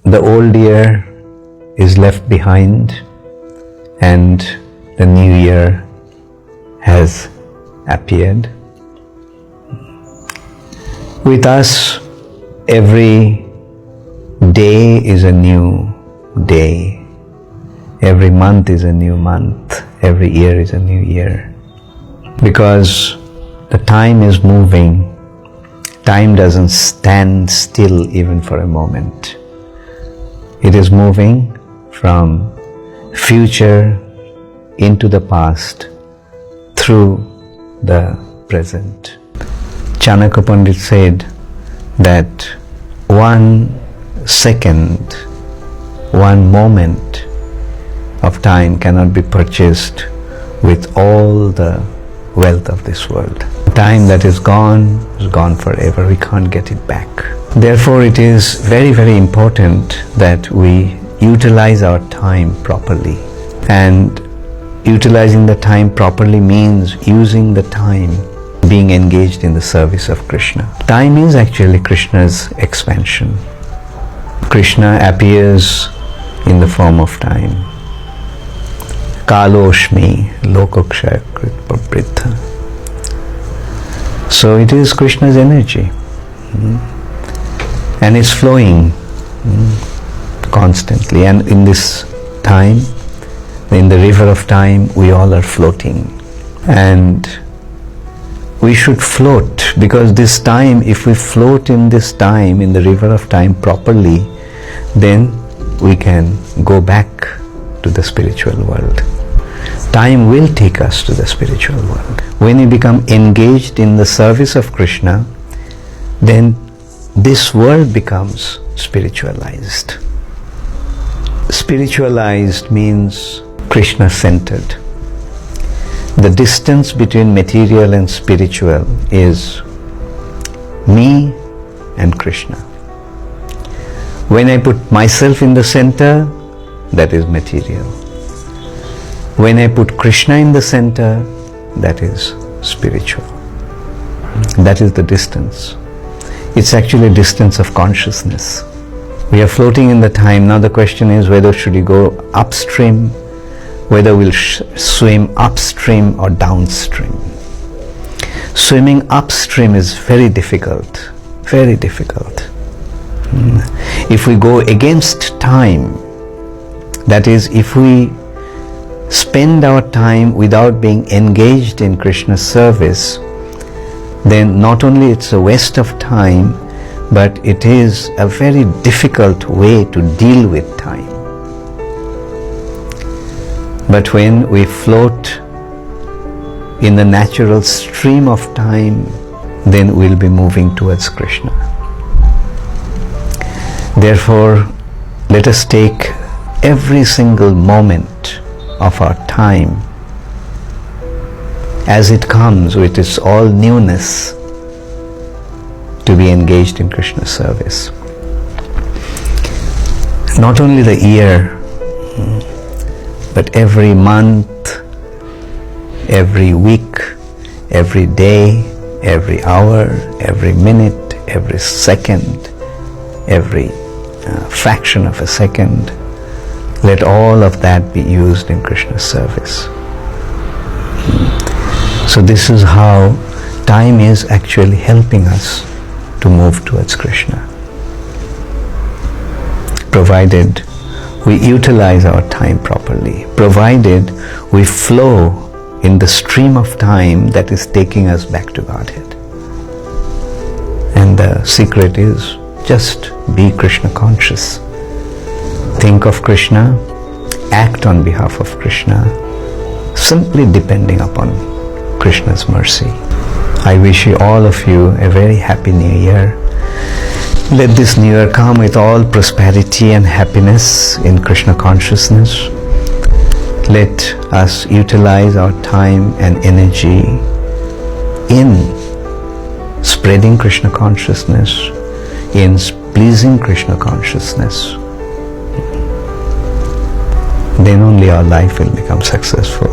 the old year is left behind and the new year has appeared. With us, every day is a new day. Every month is a new month. Every year is a new year. Because the time is moving. Time doesn't stand still even for a moment. It is moving from future into the past through the present. Chanakya Pandit said that 1 second, 1 moment of time cannot be purchased with all the wealth of this world. Time that is gone forever. We can't get it back. Therefore, it is very, very important that we utilize our time properly. And utilizing the time properly means using the time being engaged in the service of Krishna. Time is actually Krishna's expansion. Krishna appears in the form of time. Kaloshmi lokokshaya kritpapritha. So it is Krishna's energy. And it's flowing constantly. And in this time, in the river of time, we all are floating. And we should float, because this time, if we float in this time, in the river of time properly, then we can go back to the spiritual world. Time will take us to the spiritual world. When we become engaged in the service of Krishna, then this world becomes spiritualized. Spiritualized means Krishna-centered. The distance between material and spiritual is me and Krishna. When I put myself in the center, that is material. When I put Krishna in the center, that is spiritual. That is the distance. It's actually a distance of consciousness. We are floating in the time. Now the question is whether should we go upstream, whether we'll swim upstream or downstream. Swimming upstream is very difficult, very difficult. If we go against time, that is, if we spend our time without being engaged in Krishna's service, then not only it's a waste of time, but it is a very difficult way to deal with time. But when we float in the natural stream of time, then we'll be moving towards Krishna. Therefore, let us take every single moment of our time as it comes with its all newness to be engaged in Krishna's service. Not only the year, but every month, every week, every day, every hour, every minute, every second, every fraction of a second, let all of that be used in Krishna's service. So this is how time is actually helping us to move towards Krishna, provided we utilize our time properly, provided we flow in the stream of time that is taking us back to Godhead. And the secret is just be Krishna conscious. Think of Krishna, act on behalf of Krishna, simply depending upon Krishna's mercy. I wish all of you a very happy new year. Let this new year come with all prosperity and happiness in Krishna consciousness. Let us utilize our time and energy in spreading Krishna consciousness, in pleasing Krishna consciousness. Then only our life will become successful.